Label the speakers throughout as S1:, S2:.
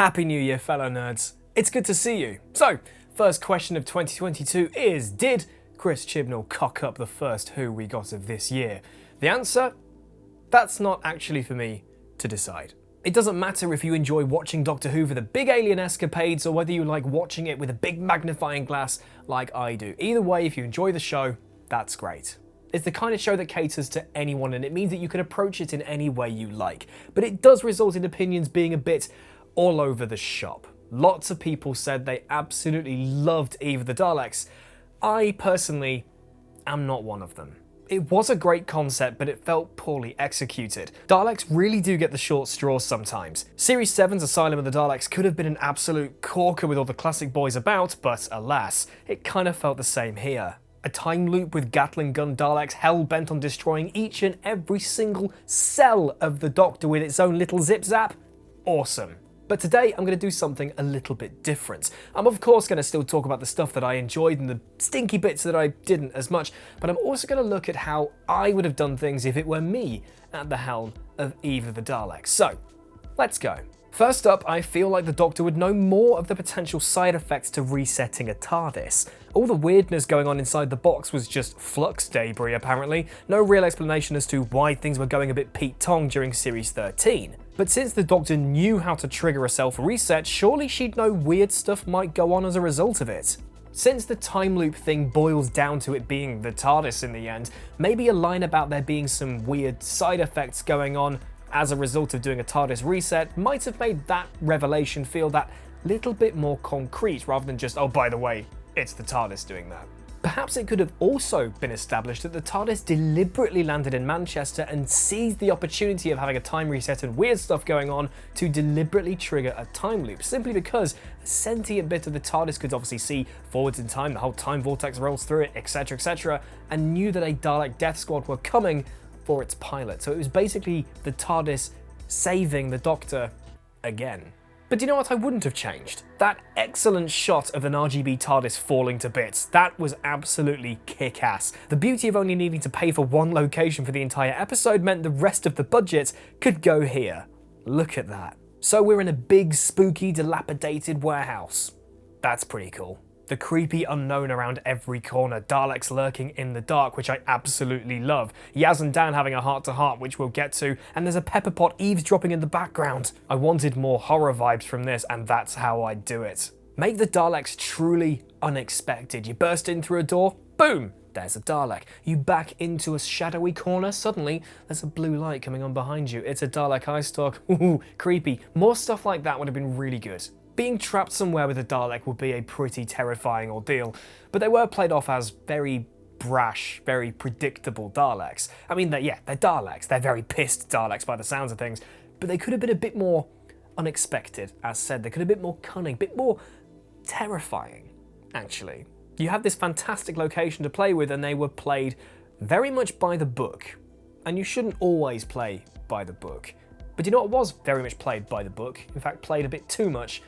S1: Happy New Year, fellow nerds. It's good to see you. So, first question of 2022 is, did Chris Chibnall cock up the first Who we got of this year? The answer? That's not actually for me to decide. It doesn't matter if you enjoy watching Doctor Who for the big alien escapades or whether you like watching it with a big magnifying glass like I do. Either way, if you enjoy the show, that's great. It's the kind of show that caters to anyone, and it means that you can approach it in any way you like. But it does result in opinions being a bit all over the shop. Lots of people said they absolutely loved Eve of the Daleks. I personally am not one of them. It was a great concept, but it felt poorly executed. Daleks really do get the short straws sometimes. Series 7's Asylum of the Daleks could have been an absolute corker with all the classic boys about, but alas, it kind of felt the same here. A time loop with Gatling gun Daleks hell-bent on destroying each and every single cell of the Doctor with its own little zip-zap? Awesome. But today I'm going to do something a little bit different. I'm of course going to still talk about the stuff that I enjoyed and the stinky bits that I didn't as much, but I'm also going to look at how I would have done things if it were me at the helm of Eve of the Daleks. So, let's go. First up, I feel like the Doctor would know more of the potential side effects to resetting a TARDIS. All the weirdness going on inside the box was just Flux debris apparently, no real explanation as to why things were going a bit Pete Tong during Series 13. But since the Doctor knew how to trigger a self-reset, surely she'd know weird stuff might go on as a result of it. Since the time loop thing boils down to it being the TARDIS in the end, maybe a line about there being some weird side effects going on as a result of doing a TARDIS reset might have made that revelation feel that little bit more concrete rather than just, oh, by the way, it's the TARDIS doing that. Perhaps it could have also been established that the TARDIS deliberately landed in Manchester and seized the opportunity of having a time reset and weird stuff going on to deliberately trigger a time loop, simply because a sentient bit of the TARDIS could obviously see forwards in time, the whole time vortex rolls through it, etc., and knew that a Dalek death squad were coming for its pilot. So it was basically the TARDIS saving the Doctor again. But you know what I wouldn't have changed? That excellent shot of an RGB TARDIS falling to bits. That was absolutely kick-ass. The beauty of only needing to pay for one location for the entire episode meant the rest of the budget could go here. Look at that. So we're in a big, spooky, dilapidated warehouse. That's pretty cool. The creepy unknown around every corner, Daleks lurking in the dark, which I absolutely love, Yaz and Dan having a heart-to-heart, which we'll get to, and there's a pepper pot eavesdropping in the background. I wanted more horror vibes from this, and that's how I do it. Make the Daleks truly unexpected. You burst in through a door, boom, there's a Dalek. You back into a shadowy corner, suddenly there's a blue light coming on behind you. It's a Dalek eye stalk, ooh, creepy. More stuff like that would have been really good. Being trapped somewhere with a Dalek would be a pretty terrifying ordeal, but they were played off as very brash, very predictable Daleks. I mean, they're Daleks. They're very pissed Daleks by the sounds of things, but they could have been a bit more unexpected, as said. They could have been a bit more cunning, a bit more terrifying, actually. You had this fantastic location to play with, and they were played very much by the book. And you shouldn't always play by the book. But you know what was very much played by the book? In fact, played a bit too much.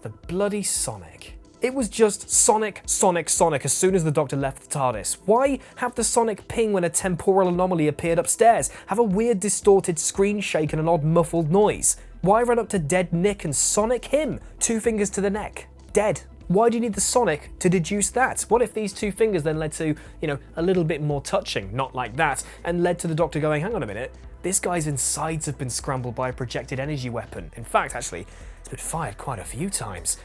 S1: The bloody Sonic. It was just Sonic, Sonic, Sonic as soon as the Doctor left the TARDIS. Why have the Sonic ping when a temporal anomaly appeared upstairs? Have a weird distorted screen shake and an odd muffled noise? Why run up to dead Nick and Sonic him? 2 fingers to the neck. Dead. Why do you need the Sonic to deduce that? What if these 2 fingers then led to, a little bit more touching, not like that, and led to the Doctor going, hang on a minute, this guy's insides have been scrambled by a projected energy weapon. In fact, actually, it's been fired quite a few times.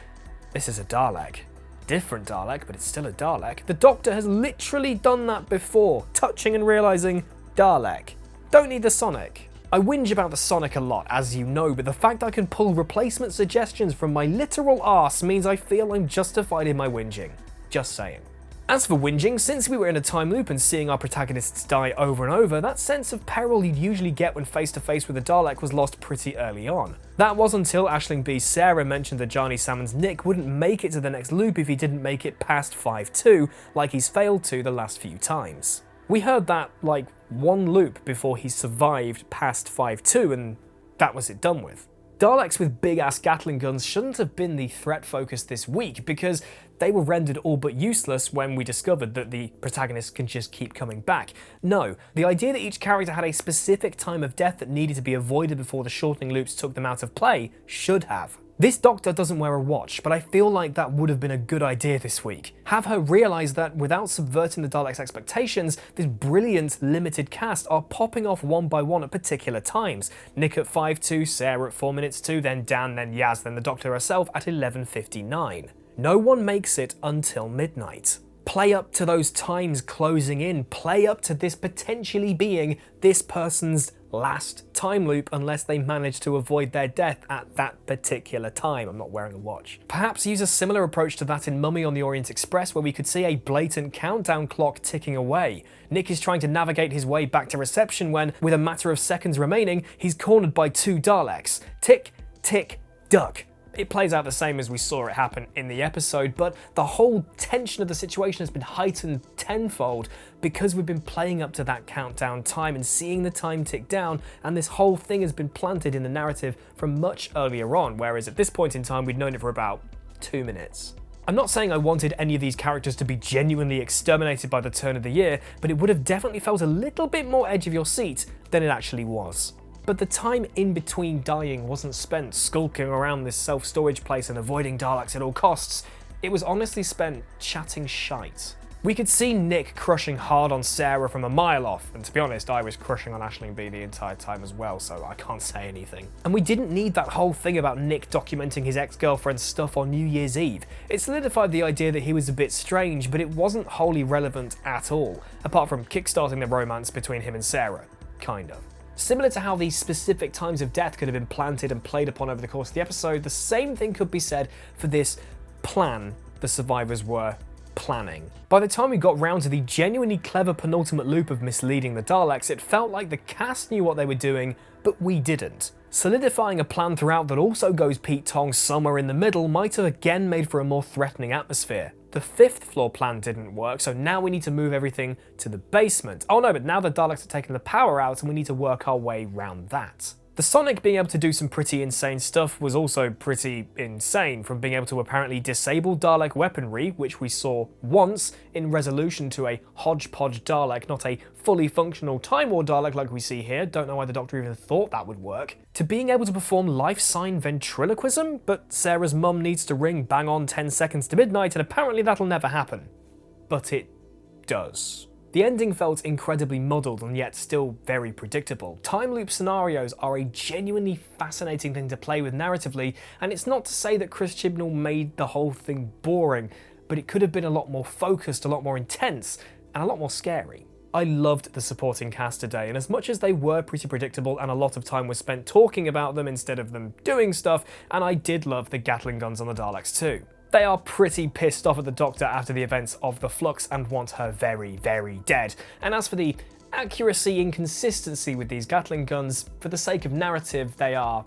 S1: This is a Dalek. Different Dalek, but it's still a Dalek. The Doctor has literally done that before, touching and realising, Dalek. Don't need the Sonic. I whinge about the Sonic a lot, as you know, but the fact I can pull replacement suggestions from my literal arse means I feel I'm justified in my whinging. Just saying. As for whinging, since we were in a time loop and seeing our protagonists die over and over, that sense of peril you'd usually get when face to face with a Dalek was lost pretty early on. That was until Aisling B's Sarah mentioned that Johnny Salmon's Nick wouldn't make it to the next loop if he didn't make it past 5-2, like he's failed to the last few times. We heard that, like, one loop before he survived past 5-2, and that was it done with. Daleks with big-ass Gatling guns shouldn't have been the threat focus this week, because they were rendered all but useless when we discovered that the protagonist can just keep coming back. No, the idea that each character had a specific time of death that needed to be avoided before the shortening loops took them out of play should have. This Doctor doesn't wear a watch, but I feel like that would have been a good idea this week. Have her realise that without subverting the Daleks' expectations, this brilliant, limited cast are popping off one by one at particular times. Nick at 5:02, Sarah at 4 minutes to, then Dan, then Yaz, then the Doctor herself at 11:59. No one makes it until midnight. Play up to those times closing in, play up to this potentially being this person's last time loop unless they manage to avoid their death at that particular time. I'm not wearing a watch. Perhaps use a similar approach to that in Mummy on the Orient Express, where we could see a blatant countdown clock ticking away. Nick is trying to navigate his way back to reception when, with a matter of seconds remaining, he's cornered by 2 Daleks. Tick, tick, duck. It plays out the same as we saw it happen in the episode, but the whole tension of the situation has been heightened tenfold because we've been playing up to that countdown time and seeing the time tick down, and this whole thing has been planted in the narrative from much earlier on, whereas at this point in time we'd known it for about 2 minutes. I'm not saying I wanted any of these characters to be genuinely exterminated by the turn of the year, but it would have definitely felt a little bit more edge of your seat than it actually was. But the time in between dying wasn't spent skulking around this self-storage place and avoiding Daleks at all costs. It was honestly spent chatting shite. We could see Nick crushing hard on Sarah from a mile off, and to be honest, I was crushing on Aisling B the entire time as well, so I can't say anything. And we didn't need that whole thing about Nick documenting his ex-girlfriend's stuff on New Year's Eve. It solidified the idea that he was a bit strange, but it wasn't wholly relevant at all, apart from kickstarting the romance between him and Sarah. Kind of. Similar to how these specific times of death could have been planted and played upon over the course of the episode, the same thing could be said for this plan the survivors were planning. By the time we got round to the genuinely clever penultimate loop of misleading the Daleks, it felt like the cast knew what they were doing, but we didn't. Solidifying a plan throughout that also goes Pete Tong somewhere in the middle might have again made for a more threatening atmosphere. The 5th floor plan didn't work, so now we need to move everything to the basement. Oh no, but now the Daleks are taking the power out and we need to work our way round that. The Sonic being able to do some pretty insane stuff was also pretty insane, from being able to apparently disable Dalek weaponry, which we saw once in resolution to a hodgepodge Dalek, not a fully functional Time War Dalek like we see here, don't know why the Doctor even thought that would work, to being able to perform life sign ventriloquism, but Sarah's mum needs to ring bang on 10 seconds to midnight and apparently that'll never happen. But it does. The ending felt incredibly muddled and yet still very predictable. Time loop scenarios are a genuinely fascinating thing to play with narratively, and it's not to say that Chris Chibnall made the whole thing boring, but it could have been a lot more focused, a lot more intense, and a lot more scary. I loved the supporting cast today, and as much as they were pretty predictable and a lot of time was spent talking about them instead of them doing stuff, and I did love the Gatling guns on the Daleks too. They are pretty pissed off at the Doctor after the events of the Flux and want her very, very dead. And as for the accuracy inconsistency with these Gatling guns, for the sake of narrative, they are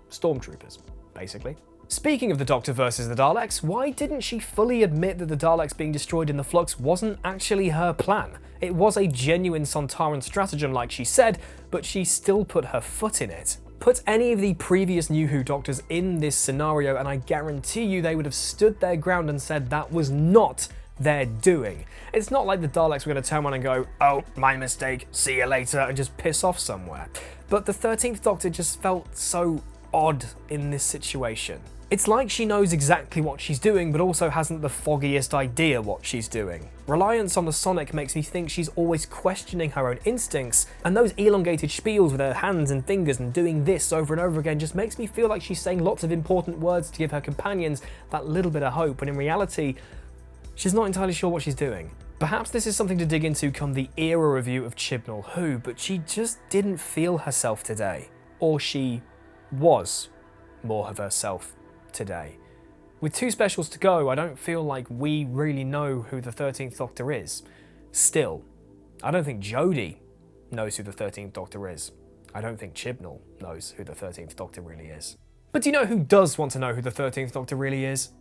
S1: stormtroopers, basically. Speaking of the Doctor versus the Daleks, why didn't she fully admit that the Daleks being destroyed in the Flux wasn't actually her plan? It was a genuine Sontaran stratagem like she said, but she still put her foot in it. Put any of the previous NuWho Doctors in this scenario and I guarantee you they would have stood their ground and said that was not their doing. It's not like the Daleks were going to turn around and go, "Oh, my mistake, see you later," and just piss off somewhere. But the 13th Doctor just felt so odd in this situation. It's like she knows exactly what she's doing, but also hasn't the foggiest idea what she's doing. Reliance on the Sonic makes me think she's always questioning her own instincts, and those elongated spiels with her hands and fingers and doing this over and over again just makes me feel like she's saying lots of important words to give her companions that little bit of hope, when in reality, she's not entirely sure what she's doing. Perhaps this is something to dig into come the era review of Chibnall Who, but she just didn't feel herself today. Or she was more of herself today. With 2 specials to go, I don't feel like we really know who the 13th Doctor is. Still, I don't think Jodie knows who the 13th Doctor is. I don't think Chibnall knows who the 13th Doctor really is. But do you know who does want to know who the 13th Doctor really is?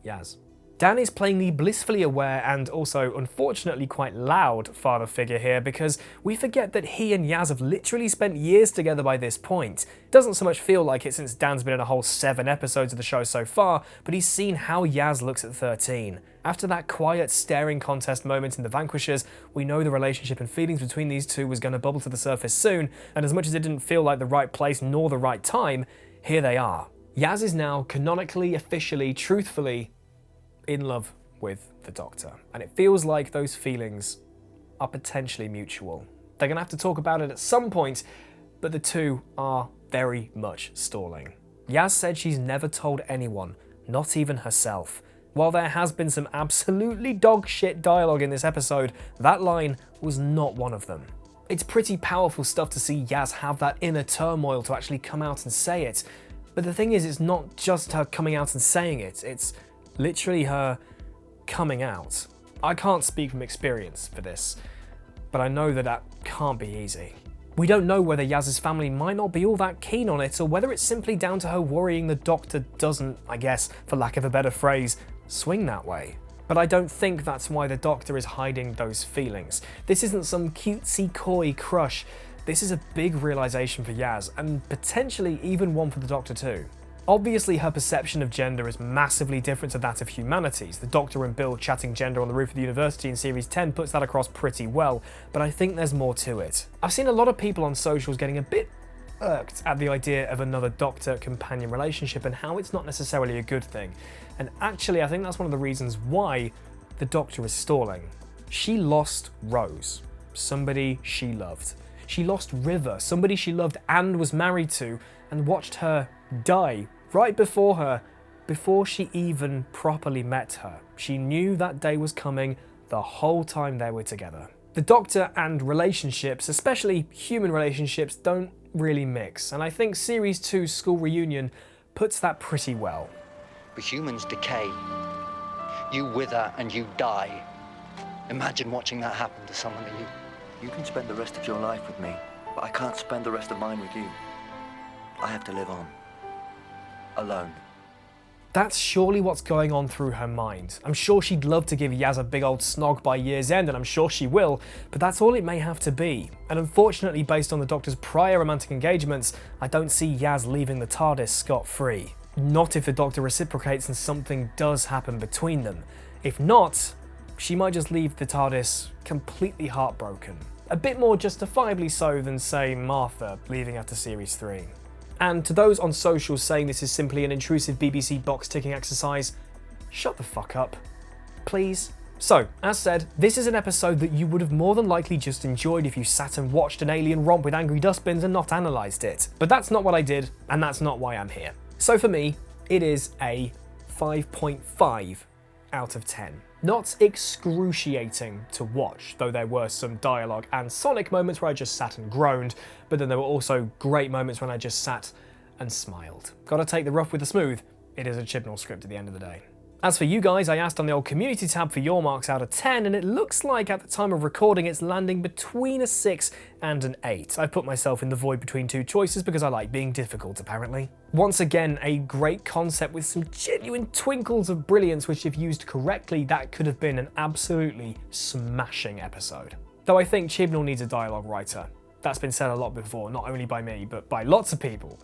S1: Yaz. Dan is playing the blissfully aware and also unfortunately quite loud father figure here, because we forget that he and Yaz have literally spent years together by this point. It doesn't so much feel like it since Dan's been in a whole 7 episodes of the show so far, but he's seen how Yaz looks at 13. After that quiet staring contest moment in The Vanquishers, we know the relationship and feelings between these two was going to bubble to the surface soon, and as much as it didn't feel like the right place nor the right time, here they are. Yaz is now canonically, officially, truthfully in love with the Doctor, and it feels like those feelings are potentially mutual. They're going to have to talk about it at some point, but the two are very much stalling. Yaz said she's never told anyone, not even herself. While there has been some absolutely dog shit dialogue in this episode, that line was not one of them. It's pretty powerful stuff to see Yaz have that inner turmoil to actually come out and say it. But the thing is, it's not just her coming out and saying it, it's literally her coming out. I can't speak from experience for this, but I know that can't be easy. We don't know whether Yaz's family might not be all that keen on it, or whether it's simply down to her worrying the Doctor doesn't, I guess, for lack of a better phrase, swing that way. But I don't think that's why the Doctor is hiding those feelings. This isn't some cutesy coy crush. This is a big realisation for Yaz, and potentially even one for the Doctor too. Obviously her perception of gender is massively different to that of humanity's. The Doctor and Bill chatting gender on the roof of the university in Series 10 puts that across pretty well, but I think there's more to it. I've seen a lot of people on socials getting a bit irked at the idea of another Doctor-companion relationship and how it's not necessarily a good thing. And actually, I think that's one of the reasons why the Doctor is stalling. She lost Rose, somebody she loved. She lost River, somebody she loved and was married to, and watched her die right before her, before she even properly met her. She knew that day was coming the whole time they were together. The Doctor and relationships, especially human relationships, don't really mix, and I think Series 2's school reunion puts that pretty well.
S2: But humans decay. You wither and you die. Imagine watching that happen to someone that
S3: You can spend the rest of your life with me, but I can't spend the rest of mine with you. I have to live on. Alone.
S1: That's surely what's going on through her mind. I'm sure she'd love to give Yaz a big old snog by year's end, and I'm sure she will, but that's all it may have to be. And unfortunately, based on the Doctor's prior romantic engagements, I don't see Yaz leaving the TARDIS scot-free. Not if the Doctor reciprocates and something does happen between them. If not, she might just leave the TARDIS completely heartbroken. A bit more justifiably so than, say, Martha leaving after Series 3. And to those on socials saying this is simply an intrusive BBC box-ticking exercise, shut the fuck up, please. So, as said, this is an episode that you would have more than likely just enjoyed if you sat and watched an alien romp with angry dustbins and not analysed it. But that's not what I did, and that's not why I'm here. So for me, it is a 5.5 out of 10. Not excruciating to watch, though there were some dialogue and sonic moments where I just sat and groaned, but then there were also great moments when I just sat and smiled. Gotta take the rough with the smooth, it is a Chibnall script at the end of the day. As for you guys, I asked on the old community tab for your marks out of 10, and it looks like at the time of recording it's landing between a 6 and an 8. I've put myself in the void between two choices because I like being difficult, apparently. Once again, a great concept with some genuine twinkles of brilliance, which if used correctly, that could have been an absolutely smashing episode. Though I think Chibnall needs a dialogue writer. That's been said a lot before, not only by me, but by lots of people.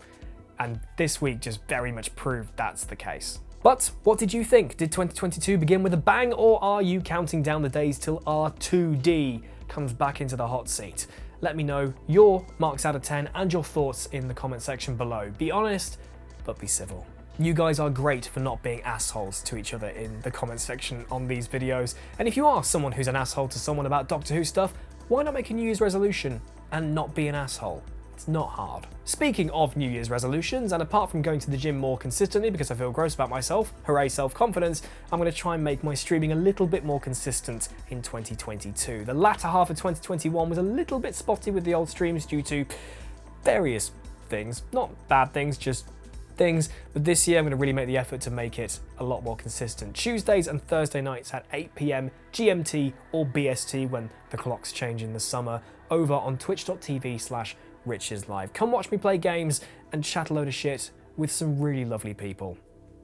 S1: And this week just very much proved that's the case. But what did you think? Did 2022 begin with a bang, or are you counting down the days till R2D comes back into the hot seat? Let me know your marks out of 10 and your thoughts in the comment section below. Be honest, but be civil. You guys are great for not being assholes to each other in the comment section on these videos. And if you are someone who's an asshole to someone about Doctor Who stuff, why not make a New Year's resolution and not be an asshole? It's not hard. Speaking of New Year's resolutions, and apart from going to the gym more consistently because I feel gross about myself, hooray self-confidence, I'm going to try and make my streaming a little bit more consistent in 2022. The latter half of 2021 was a little bit spotty with the old streams due to various things. Not bad things, just things. But this year I'm going to really make the effort to make it a lot more consistent. Tuesdays and Thursday nights at 8 PM GMT or BST when the clocks change in the summer, over on twitch.tv/RichIsLive. Come watch me play games and chat a load of shit with some really lovely people.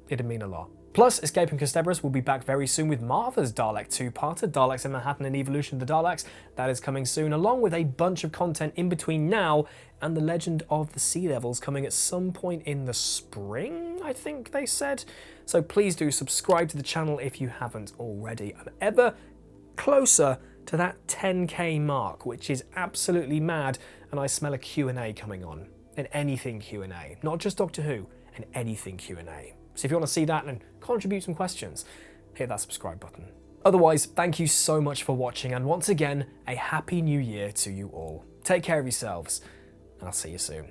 S1: It'd mean a lot. Plus, Escaping Castebras will be back very soon with Martha's Dalek two-parter, Daleks in Manhattan and Evolution of the Daleks. That is coming soon, along with a bunch of content in between now and The Legend of the Sea Devils coming at some point in the spring, I think they said. So please do subscribe to the channel if you haven't already. I'm ever closer to that 10k mark, which is absolutely mad, and I smell a Q&A coming on. An anything Q&A, not just Doctor Who, and anything Q&A. So if you want to see that and contribute some questions, hit that subscribe button. Otherwise, thank you so much for watching, and once again, a happy new year to you all. Take care of yourselves, and I'll see you soon.